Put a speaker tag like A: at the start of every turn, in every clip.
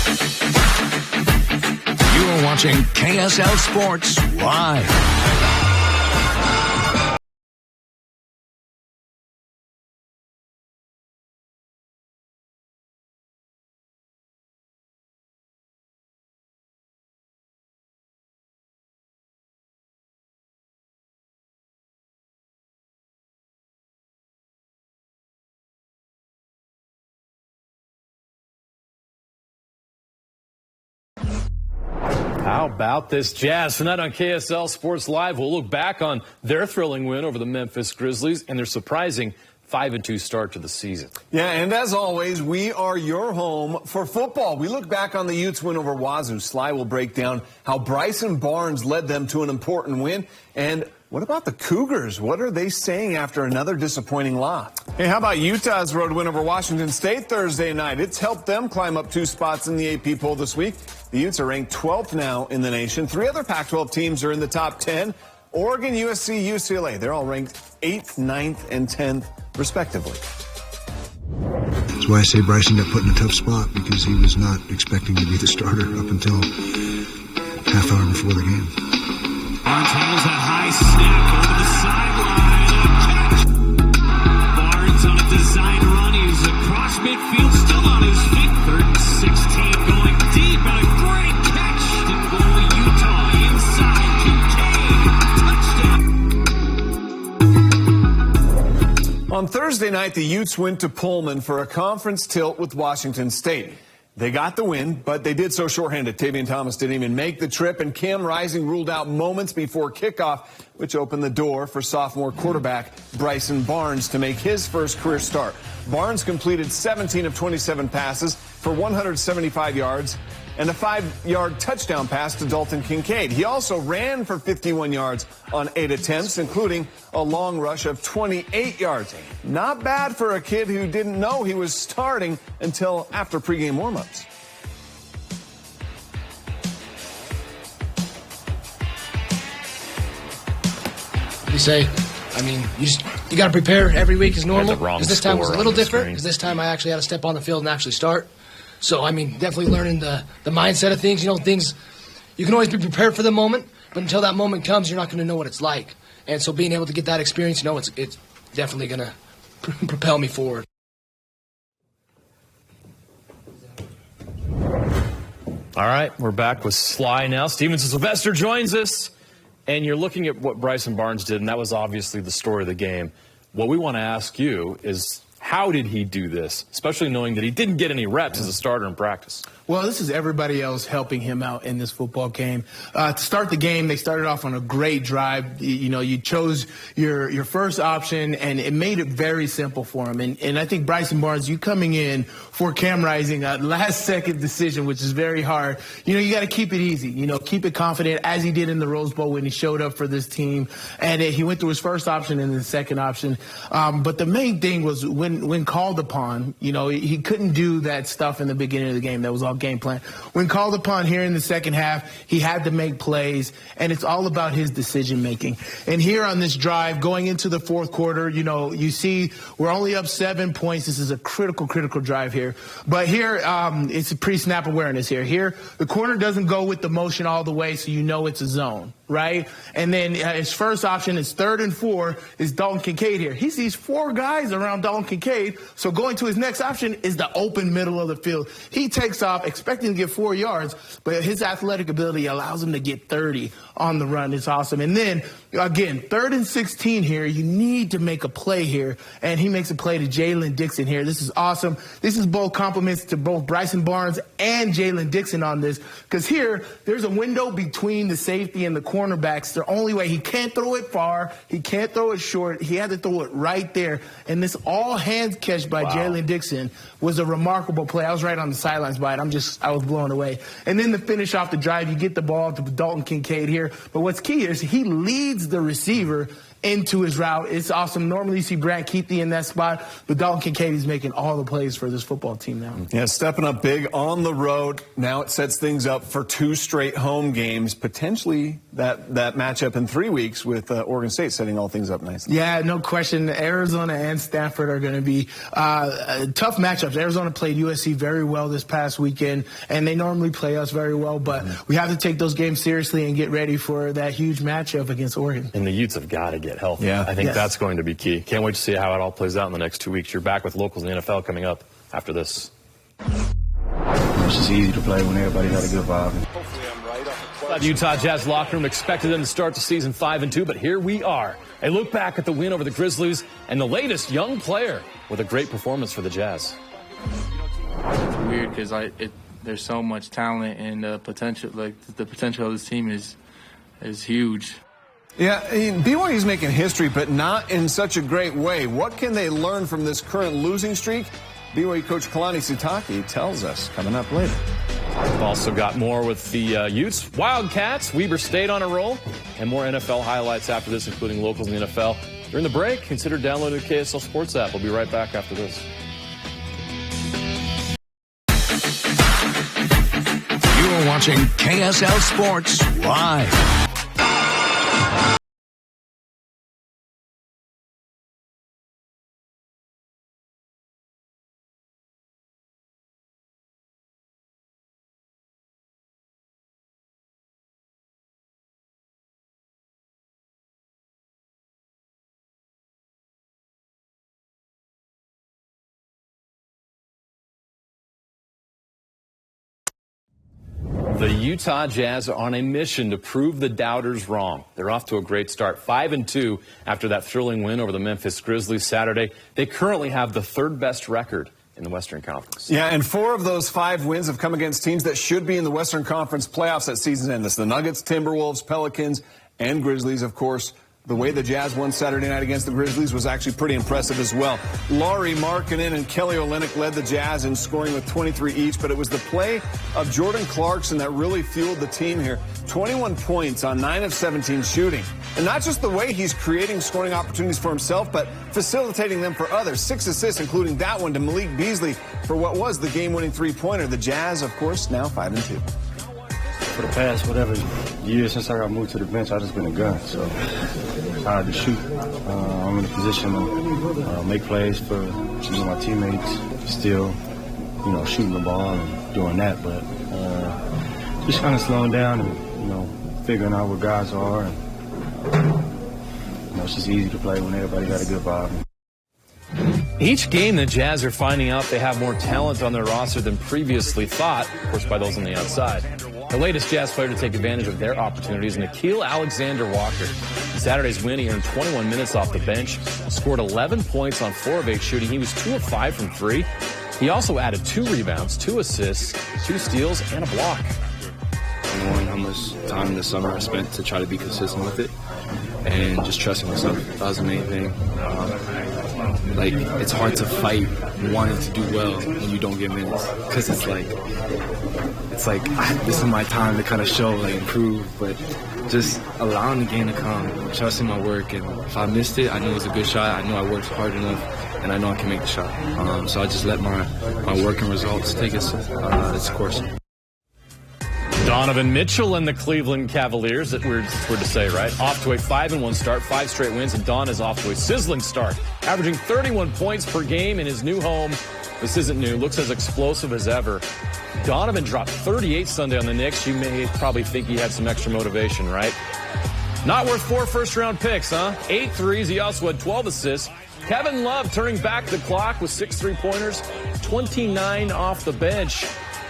A: You are watching KSL Sports Live.
B: How about this Jazz? Tonight on KSL Sports Live, we'll look back on their thrilling win over the Memphis Grizzlies and their surprising 5-2 start to the season.
C: Yeah, and as always, we are your home for football. We look back on the Utes' win over Wazoo. Sly will break down how Bryson Barnes led them to an important win. And what about the Cougars? What are they saying after another disappointing loss? Hey, how about Utah's road win over Washington State Thursday night? It's helped them climb up 2 spots in the AP poll this week. The Utes are ranked 12th now in the nation. 3 other Pac-12 teams are in the top 10. Oregon, USC, UCLA. They're all ranked 8th, 9th, and 10th, respectively.
D: That's why I say Bryson got put in a tough spot, because he was not expecting to be the starter up until half hour before the game.
E: Barnes handles that high snap over the sideline. Barnes on a design run. He's across midfield, still on his feet. 3rd and 16, going deep, and a great catch. Didn't go to Utah. Inside, Kincaid. Touchdown.
C: On Thursday night, the Utes went to Pullman for a conference tilt with Washington State. They got the win, but they did so shorthanded. Tavian Thomas didn't even make the trip, and Cam Rising ruled out moments before kickoff, which opened the door for sophomore quarterback Bryson Barnes to make his first career start. Barnes completed 17 of 27 passes for 175 yards and a 5-yard touchdown pass to Dalton Kincaid. He also ran for 51 yards on 8 attempts, including a long rush of 28 yards. Not bad for a kid who didn't know he was starting until after pregame warmups.
F: What do you say? I mean, you got to prepare every week as normal.
B: Because
F: this time was a little different. Because this time I actually had to step on the field and actually start. So, I mean, definitely learning the mindset of things. You know, things, you can always be prepared for the moment, but until that moment comes, you're not going to know what it's like. And so being able to get that experience, you know, it's definitely going to propel me forward.
B: All right, we're back with Sly now. Stevenson Sylvester joins us, and you're looking at what Bryson Barnes did, and that was obviously the story of the game. What we want to ask you is, how did he do this, especially knowing that he didn't get any reps as a starter in practice?
G: Well, this is everybody else helping him out in this football game. To start the game, they started off on a great drive. You know, you chose your first option, and it made it very simple for him. And I think Bryson Barnes, you coming in for Cam Rising, a last-second decision, which is very hard. You know, you got to keep it easy. You know, keep it confident, as he did in the Rose Bowl when he showed up for this team. And he went through his first option and the second option. But the main thing was when called upon, you know, he couldn't do that stuff in the beginning of the game. That was all game plan. When called upon here in the second half, he had to make plays, and it's all about his decision making. And here on this drive, going into the fourth quarter, you know, you see we're only up 7 points. This is a critical drive here. But here, it's a pre-snap awareness here. Here, the corner doesn't go with the motion all the way, so you know it's a zone, right? And then his first option is 3rd and 4 is Dalton Kincaid here. He sees 4 guys around Dalton Kincaid, so going to his next option is the open middle of the field. He takes off expecting to get 4 yards, but his athletic ability allows him to get 30 on the run. It's awesome. And then, again, 3rd and 16 here. You need to make a play here, and he makes a play to Jalen Dixon here. This is awesome. This is both compliments to both Bryson Barnes and Jalen Dixon on this, because here, there's a window between the safety and the cornerbacks. The only way, he can't throw it far, he can't throw it short, he had to throw it right there. And this all-hands catch by Jalen Dixon was a remarkable play. I was right on the sidelines by it. I was blown away. And then to finish off the drive, you get the ball to Dalton Kincaid here. But what's key is he leads the receiver into his route. It's awesome. Normally you see Brant Keithley in that spot, but Dalton Kincaid's making all the plays for this football team now.
C: Yeah, stepping up big on the road. Now it sets things up for 2 straight home games, potentially that matchup in 3 weeks with Oregon State setting all things up nicely.
G: Yeah, no question. Arizona and Stanford are going to be tough matchups. Arizona played USC very well this past weekend, and they normally play us very well, but we have to take those games seriously and get ready for that huge matchup against Oregon.
B: And the Utes have got to get healthy.
C: Yeah.
B: I think that's going to be key. Can't wait to see how it all plays out in the next 2 weeks. You're back with locals in the NFL coming up after this.
H: It's just easy to play when everybody got a good vibe.
B: The Utah Jazz locker room expected them to start the season 5-2, but here we are. A look back at the win over the Grizzlies and the latest young player with a great performance for the Jazz.
I: It's weird because there's so much talent and the potential. Like the potential of this team is huge.
C: Yeah, BYU's making history, but not in such a great way. What can they learn from this current losing streak? BYU coach Kalani Sitake tells us coming up later.
B: We've also got more with the Utes, Wildcats, Weber State on a roll, and more NFL highlights after this, including locals in the NFL. During the break, consider downloading the KSL Sports app. We'll be right back after this.
A: You are watching KSL Sports Live.
B: The Utah Jazz are on a mission to prove the doubters wrong. They're off to a great start, 5-2 after that thrilling win over the Memphis Grizzlies Saturday. They currently have the 3rd best record in the Western Conference.
C: Yeah, and 4 of those 5 wins have come against teams that should be in the Western Conference playoffs at season's end. This the Nuggets, Timberwolves, Pelicans, and Grizzlies, of course. The way the Jazz won Saturday night against the Grizzlies was actually pretty impressive as well. Lauri Markkanen and Kelly Olynyk led the Jazz in scoring with 23 each, but it was the play of Jordan Clarkson that really fueled the team here. 21 points on 9 of 17 shooting. And not just the way he's creating scoring opportunities for himself, but facilitating them for others. 6 assists, including that one to Malik Beasley for what was the game-winning three-pointer. The Jazz, of course, now 5-2.
H: For the past, years since I got moved to the bench, I've just been a gun. So it's hard to shoot. I'm in a position to make plays for my teammates, still, shooting the ball and doing that. But just kind of slowing down and, figuring out where guys are. And, it's just easy to play when everybody got a good vibe.
B: Each game, the Jazz are finding out they have more talent on their roster than previously thought, of course, by those on the outside. The latest Jazz player to take advantage of their opportunities is Nickeil Alexander-Walker. In Saturday's win, he earned 21 minutes off the bench, scored 11 points on 4 of 8 shooting. He was 2 of 5 from 3. He also added 2 rebounds, 2 assists, 2 steals, and a block.
J: Knowing how much time this summer I spent to try to be consistent with it and just trusting myself. That was the main thing. It's hard to fight wanting to do well when you don't get minutes, because it's like this is my time to kind of show, improve, but just allowing the game to come, trusting my work, and if I missed it, I knew it was a good shot. I knew I worked hard enough, and I know I can make the shot. So I just let my work and results take its course.
B: Donovan Mitchell and the Cleveland Cavaliers, that weird to say, right? Off to a 5-1 start, 5 straight wins, and Don is off to a sizzling start, averaging 31 points per game in his new home. This isn't new, looks as explosive as ever. Donovan dropped 38 Sunday on the Knicks. You may probably think he had some extra motivation, right? Not worth 4 first-round picks, huh? 8 threes, he also had 12 assists. Kevin Love turning back the clock with 6 three-pointers, 29 off the bench.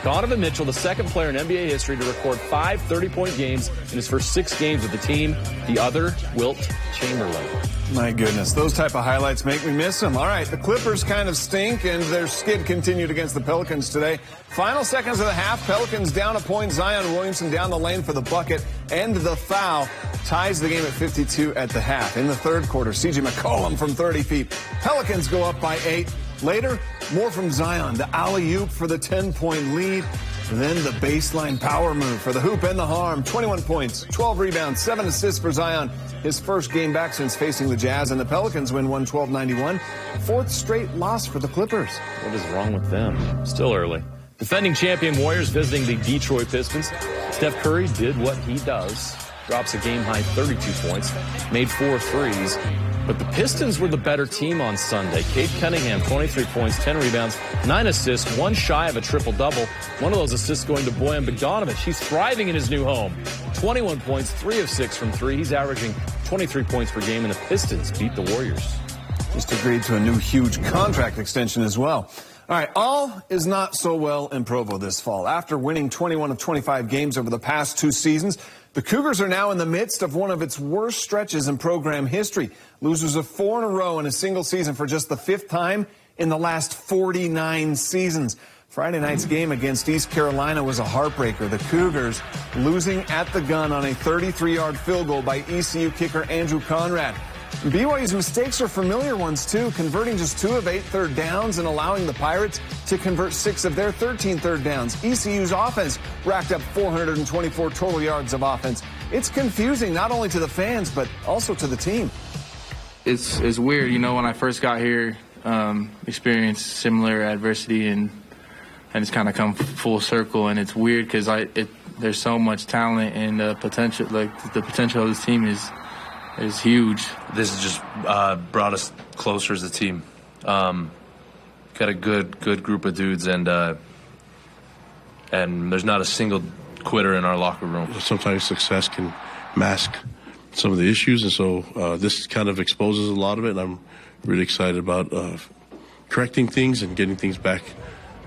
B: Donovan Mitchell, the second player in NBA history to record 5 30-point games in his first 6 games with the team. The other, Wilt Chamberlain.
C: My goodness, those type of highlights make me miss them. All right, the Clippers kind of stink, and their skid continued against the Pelicans today. Final seconds of the half, Pelicans down a point. Zion Williamson down the lane for the bucket and the foul. Ties the game at 52 at the half. In the third quarter, C.J. McCollum from 30 feet. Pelicans go up by 8. Later, more from Zion, the alley-oop for the 10-point lead. And then the baseline power move for the hoop and the harm. 21 points, 12 rebounds, 7 assists for Zion. His first game back since facing the Jazz, and the Pelicans win 112-91. Fourth straight loss for the Clippers.
B: What is wrong with them? Still early. Defending champion Warriors visiting the Detroit Pistons. Steph Curry did what he does. Drops a game-high 32 points, made 4 threes. But the Pistons were the better team on Sunday. Cade Cunningham, 23 points, 10 rebounds, 9 assists, one shy of a triple-double. One of those assists going to Bojan Bogdanovic. He's thriving in his new home. 21 points, 3 of 6 from 3. He's averaging 23 points per game, and the Pistons beat the Warriors.
C: Just agreed to a new huge contract extension as well. All right, all is not so well in Provo this fall. After winning 21 of 25 games over the past 2 seasons, the Cougars are now in the midst of one of its worst stretches in program history. Losers of 4 in a row in a single season for just the 5th time in the last 49 seasons. Friday night's game against East Carolina was a heartbreaker. The Cougars losing at the gun on a 33-yard field goal by ECU kicker Andrew Conrad. BYU's mistakes are familiar ones, too, converting just 2 of 8 third downs and allowing the Pirates to convert 6 of their 13 third downs. ECU's offense racked up 424 total yards of offense. It's confusing not only to the fans, but also to the team.
I: It's weird, you know, when I first got here, experienced similar adversity, and it's kind of come full circle, and it's weird because there's so much talent, and the potential of this team is huge.
K: This has just brought us closer as a team. Got a good group of dudes, and there's not a single quitter in our locker room.
L: Sometimes success can mask some of the issues, and so this kind of exposes a lot of it, and I'm really excited about correcting things and getting things back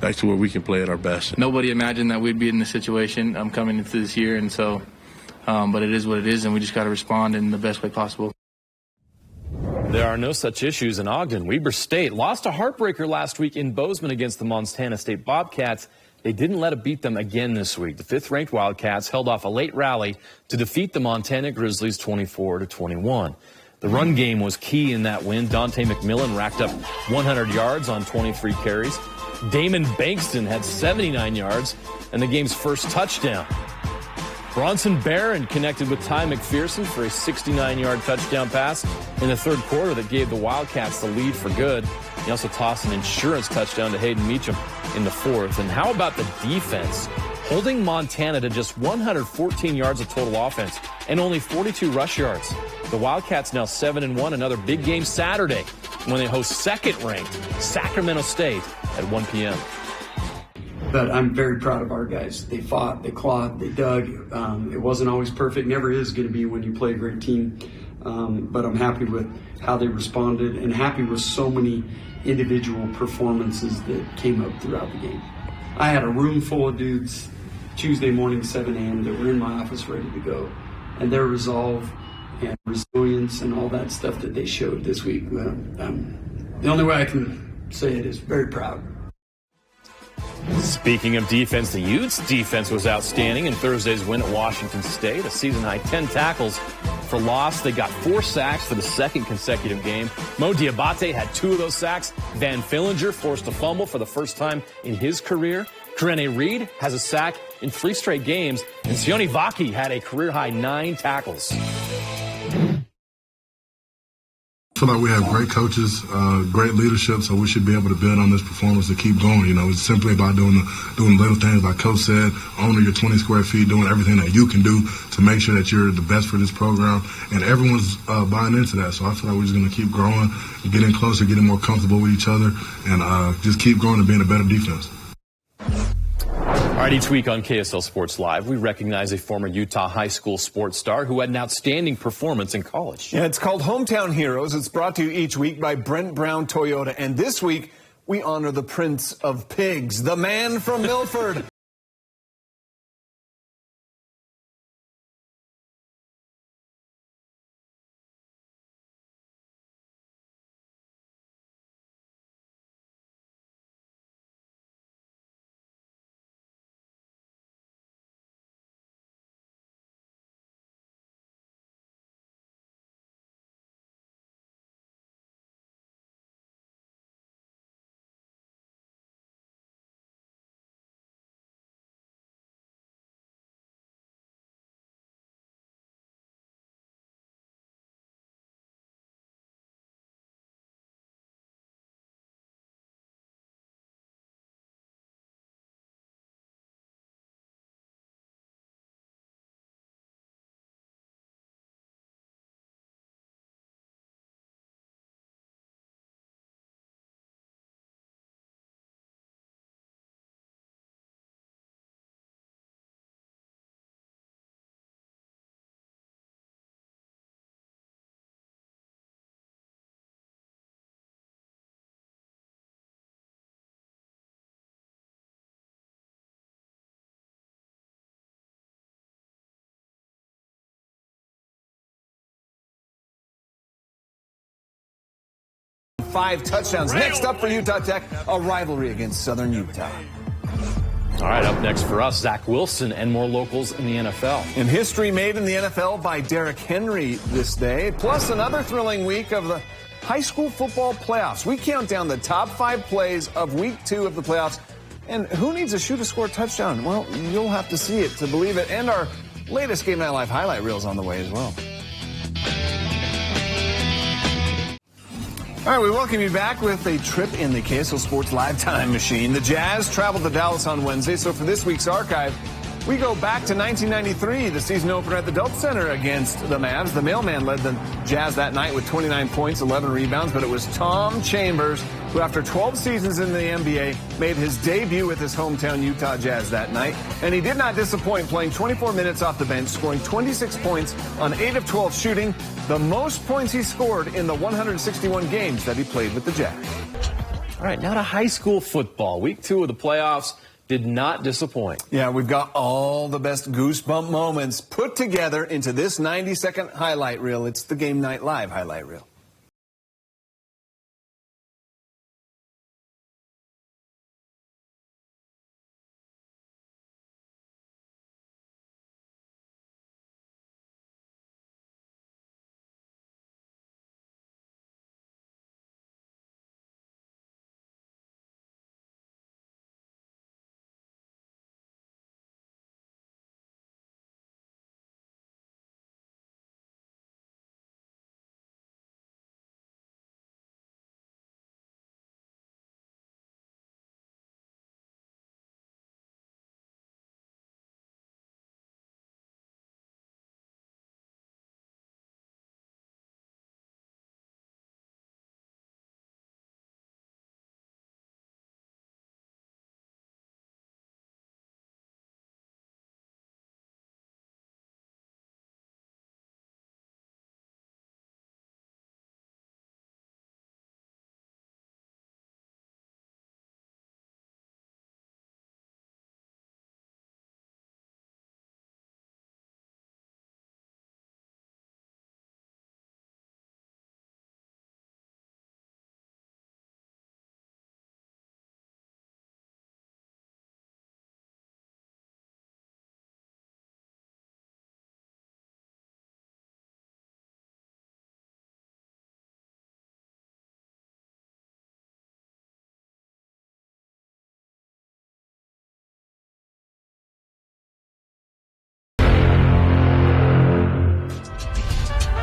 L: to where we can play at our best.
I: Nobody imagined that we'd be in this situation coming into this year, and so but it is what it is, and we just got to respond in the best way possible.
B: There are no such issues in Ogden. Weber State lost a heartbreaker last week in Bozeman against the Montana State Bobcats. They didn't let it beat them again this week. The 5th-ranked Wildcats held off a late rally to defeat the Montana Grizzlies 24-21. The run game was key in that win. Dante McMillan racked up 100 yards on 23 carries. Damon Bankston had 79 yards and the game's first touchdown. Bronson Barron connected with Ty McPherson for a 69-yard touchdown pass in the 3rd quarter that gave the Wildcats the lead for good. He also tossed an insurance touchdown to Hayden Meacham in the 4th. And how about the defense? Holding Montana to just 114 yards of total offense and only 42 rush yards. The Wildcats now 7-1, another big game Saturday when they host 2nd-ranked Sacramento State at 1 p.m.
M: But I'm very proud of our guys. They fought, they clawed, they dug. It wasn't always perfect, never is going to be when you play a great team. But I'm happy with how they responded and happy with so many individual performances that came up throughout the game. I had a room full of dudes Tuesday morning, 7 a.m. that were in my office ready to go. And their resolve and resilience and all that stuff that they showed this week, the only way I can say it is very proud.
B: Speaking of defense, the Utes' defense was outstanding in Thursday's win at Washington State. A season-high 10 tackles for loss. They got 4 sacks for the 2nd consecutive game. Mo Diabate had 2 of those sacks. Van Fillinger forced a fumble for the first time in his career. Karene Reed has a sack in 3 straight games. And Sione Vaki had a career-high 9 tackles.
D: I feel like we have great coaches, great leadership, so we should be able to build on this performance to keep going. You know, it's simply about doing little things, like Coach said, owning your 20 square feet, doing everything that you can do to make sure that you're the best for this program, and everyone's buying into that. So I feel like we're just going to keep growing, getting closer, getting more comfortable with each other, and just keep growing and being a better defense.
B: All right, each week on KSL Sports Live, we recognize a former Utah high school sports star who had an outstanding performance in college.
C: Yeah, it's called Hometown Heroes. It's brought to you each week by Brent Brown Toyota. And this week, we honor the Prince of Pigs, the man from Milford. 5 touchdowns. Next up for Utah Tech, a rivalry against Southern Utah.
B: All right, up next for us, Zach Wilson and more locals in the NFL.
C: And history made in the NFL by Derrick Henry this day, plus another thrilling week of the high school football playoffs. We count down the top 5 plays of week 2 of the playoffs. And who needs a shoe to score a touchdown? Well, you'll have to see it to believe it. And our latest Game Night Live highlight reel is on the way as well. All right, we welcome you back with a trip in the KSL Sports Live Time Machine. The Jazz traveled to Dallas on Wednesday, so for this week's archive, we go back to 1993, the season opener at the Delta Center against the Mavs. The mailman led the Jazz that night with 29 points, 11 rebounds, but it was Tom Chambers who, after 12 seasons in the NBA, made his debut with his hometown Utah Jazz that night. And he did not disappoint, playing 24 minutes off the bench, scoring 26 points on 8 of 12 shooting, the most points he scored in the 161 games that he played with the Jazz.
B: All right, now to high school football. Week 2 of the playoffs did not disappoint.
C: Yeah, we've got all the best goosebump moments put together into this 90-second highlight reel. It's the Game Night Live highlight reel.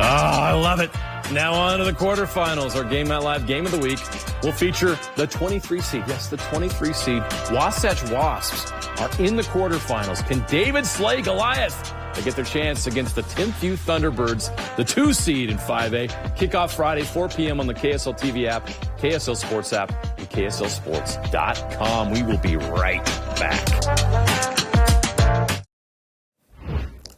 B: I love it. Now on to the quarterfinals. Our Game Night Live Game of the Week will feature the 23 seed. Yes, the 23 seed. Wasatch Wasps are in the quarterfinals. Can David slay Goliath? They get their chance against the 10th U Thunderbirds, the 2 seed in 5A. Kickoff Friday, 4 p.m. on the KSL TV app, KSL Sports app, and KSLSports.com. We will be right back.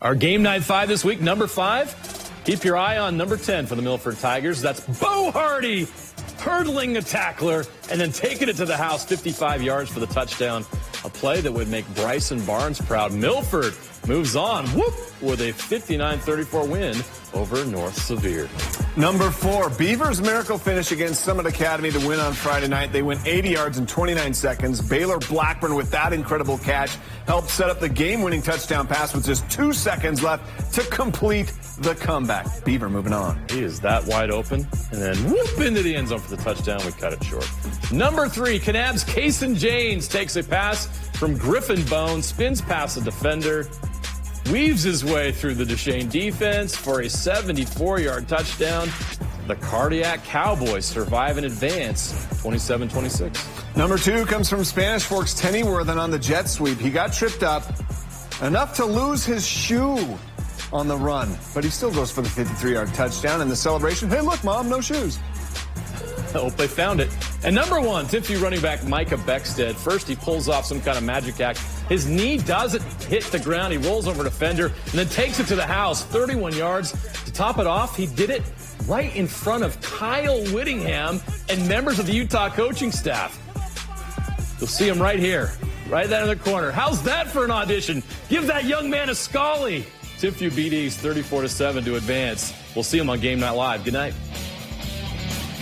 B: Our Game Night 5 this week, number 5. Keep your eye on number 10 for the Milford Tigers. That's Bo Hardy hurdling a tackler and then taking it to the house 55 yards for the touchdown. A play that would make Bryson Barnes proud. Milford moves on, with a 59-34 win over North Sevier.
C: Number 4, Beavers' miracle finish against Summit Academy to win on Friday night. They went 80 yards in 29 seconds. Baylor Blackburn, with that incredible catch, helped set up the game-winning touchdown pass with just 2 seconds left to complete the comeback. Beaver moving on.
B: He is that wide open, and then into the end zone for the touchdown. We cut it short. Number 3, Kanab's Kason Janes takes a pass from Griffin Bone, spins past the defender, weaves his way through the Duchesne defense for a 74-yard touchdown. The Cardiac Cowboys survive and advance 27-26.
C: Number 2 comes from Spanish Fork's Tenny Worthen on the jet sweep. He got tripped up enough to lose his shoe on the run, but he still goes for the 53-yard touchdown. And the celebration, hey, look, Mom, no shoes.
B: I hope they found it. And number 1, Timpview running back Micah Beckstead. First, he pulls off some kind of magic act. His knee doesn't hit the ground. He rolls over a defender and then takes it to the house, 31 yards. To top it off, he did it right in front of Kyle Whittingham and members of the Utah coaching staff. You'll see him right here, right there in the corner. How's that for an audition? Give that young man a Scully. Timpview BDs 34-7 to advance. We'll see him on Game Night Live. Good night.